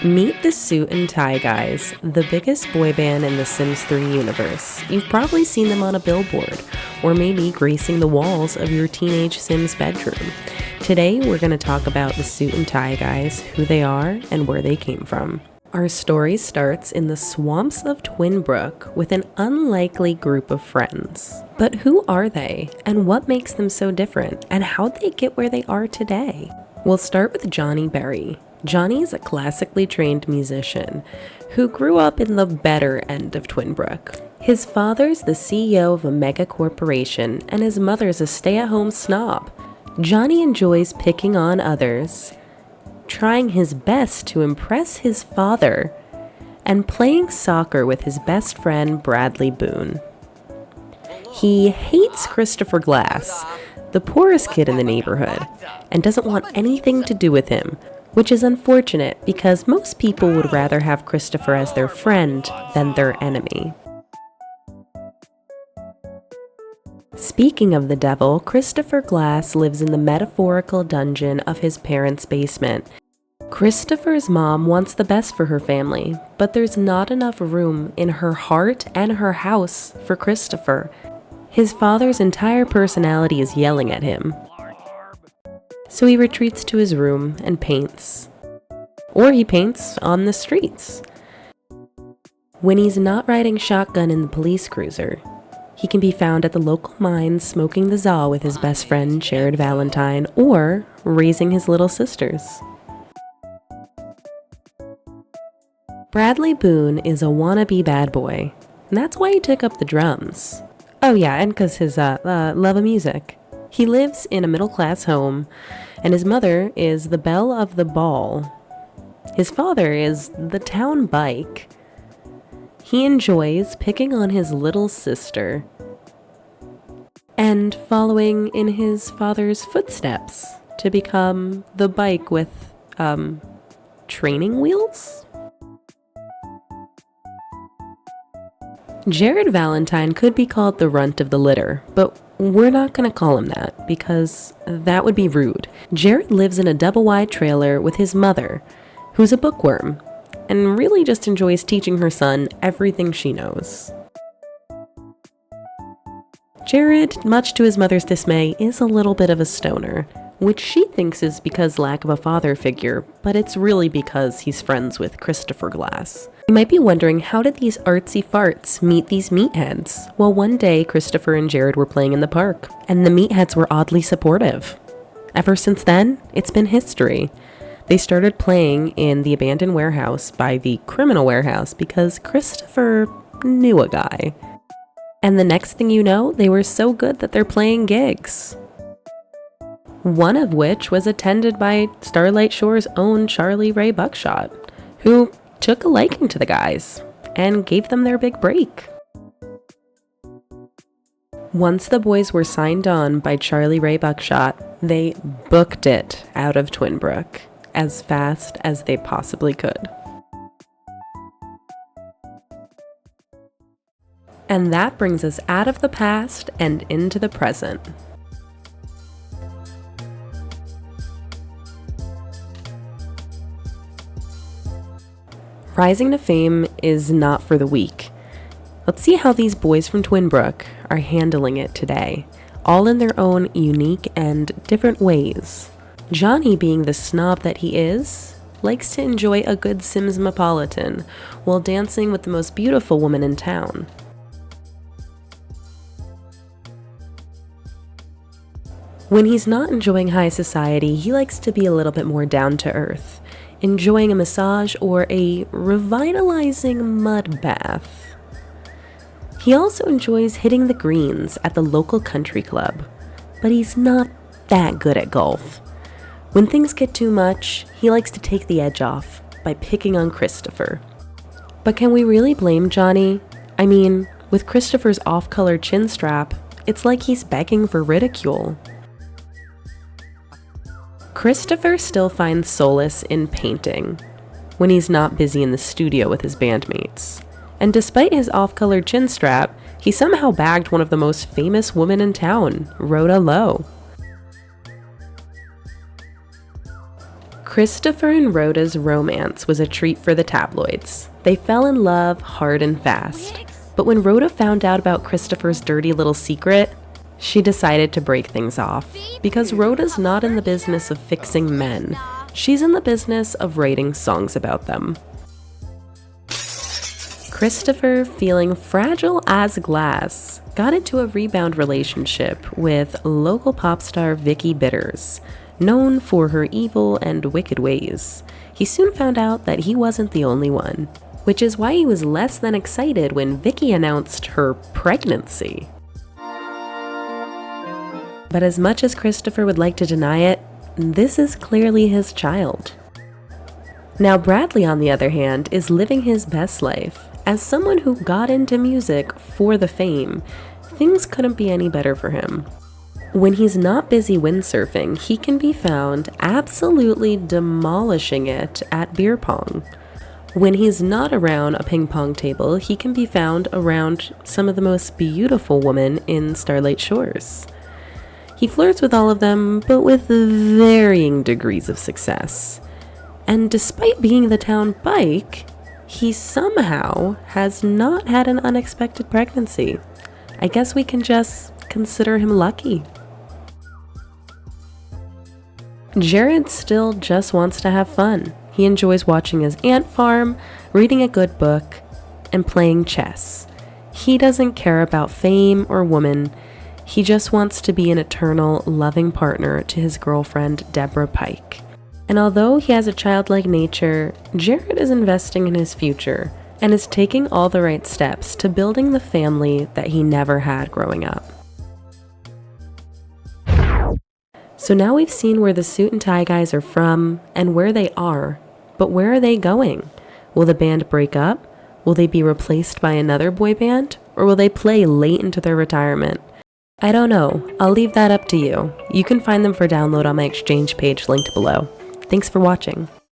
Meet the Suit and Tie Guys, the biggest boy band in the Sims 3 universe. You've probably seen them on a billboard, or maybe gracing the walls of your teenage Sims bedroom. Today, we're going to talk about the Suit and Tie Guys, who they are, and where they came from. Our story starts in the swamps of Twinbrook with an unlikely group of friends. But who are they, and what makes them so different, and how'd they get where they are today? We'll start with Johnny Berry. Johnny is a classically trained musician who grew up in the better end of Twinbrook. His father's the CEO of a mega corporation, and his mother's a stay-at-home snob. Johnny enjoys picking on others, trying his best to impress his father, and playing soccer with his best friend Bradley Boone. He hates Christopher Glass, the poorest kid in the neighborhood, and doesn't want anything to do with him, which is unfortunate because most people would rather have Christopher as their friend than their enemy. Speaking of the devil, Christopher Glass lives in the metaphorical dungeon of his parents' basement. Christopher's mom wants the best for her family, but there's not enough room in her heart and her house for Christopher. His father's entire personality is yelling at him. So he retreats to his room and paints. Or he paints on the streets. When he's not riding shotgun in the police cruiser, he can be found at the local mine smoking the za with his best friend Jared Valentine, or raising his little sisters. Bradley Boone is a wannabe bad boy, and that's why he took up the drums. Oh yeah, and because his love of music. He lives in a middle-class home, and his mother is the belle of the ball. His father is the town bike. He enjoys picking on his little sister and following in his father's footsteps to become the bike with, training wheels? Jared Valentine could be called the runt of the litter, but we're not going to call him that because that would be rude. Jared lives in a double-wide trailer with his mother, who's a bookworm, and really just enjoys teaching her son everything she knows. Jared, much to his mother's dismay, is a little bit of a stoner, which she thinks is because lack of a father figure, but it's really because he's friends with Christopher Glass. You might be wondering, how did these artsy farts meet these meatheads? Well, one day, Christopher and Jared were playing in the park, and the meatheads were oddly supportive. Ever since then, it's been history. They started playing in the abandoned warehouse by the criminal warehouse because Christopher knew a guy. And the next thing you know, they were so good that they're playing gigs. One of which was attended by Starlight Shore's own Charlie Ray Buckshot, who took a liking to the guys and gave them their big break. Once the boys were signed on by Charlie Ray Buckshot, they booked it out of Twinbrook as fast as they possibly could. And that brings us out of the past and into the present. Rising to fame is not for the weak. Let's see how these boys from Twinbrook are handling it today, all in their own unique and different ways. Johnny, being the snob that he is, likes to enjoy a good Simsmopolitan while dancing with the most beautiful woman in town. When he's not enjoying high society, he likes to be a little bit more down to earth, enjoying a massage or a revitalizing mud bath. He also enjoys hitting the greens at the local country club, but he's not that good at golf. When things get too much, he likes to take the edge off by picking on Christopher. But can we really blame Johnny? I mean, with Christopher's off-color chin strap, it's like he's begging for ridicule. Christopher still finds solace in painting when he's not busy in the studio with his bandmates. And despite his off-color chin strap, he somehow bagged one of the most famous women in town, Rhoda Lowe. Christopher and Rhoda's romance was a treat for the tabloids. They fell in love hard and fast. But when Rhoda found out about Christopher's dirty little secret, she decided to break things off. Because Rhoda's not in the business of fixing men. She's in the business of writing songs about them. Christopher, feeling fragile as glass, got into a rebound relationship with local pop star Vicky Bitters, known for her evil and wicked ways. He soon found out that he wasn't the only one, which is why he was less than excited when Vicky announced her pregnancy. But as much as Christopher would like to deny it, this is clearly his child. Now Bradley, on the other hand, is living his best life. As someone who got into music for the fame, things couldn't be any better for him. When he's not busy windsurfing, he can be found absolutely demolishing it at beer pong. When he's not around a ping pong table, he can be found around some of the most beautiful women in Starlight Shores. He flirts with all of them, but with varying degrees of success. And despite being the town bike, he somehow has not had an unexpected pregnancy. I guess we can just consider him lucky. Jared still just wants to have fun. He enjoys watching his ant farm, reading a good book, and playing chess. He doesn't care about fame or woman. He just wants to be an eternal, loving partner to his girlfriend, Deborah Pike. And although he has a childlike nature, Jared is investing in his future and is taking all the right steps to building the family that he never had growing up. So now we've seen where the Suit and Tie guys are from and where they are, but where are they going? Will the band break up? Will they be replaced by another boy band? Or will they play late into their retirement? I don't know. I'll leave that up to you. You can find them for download on my exchange page linked below. Thanks for watching.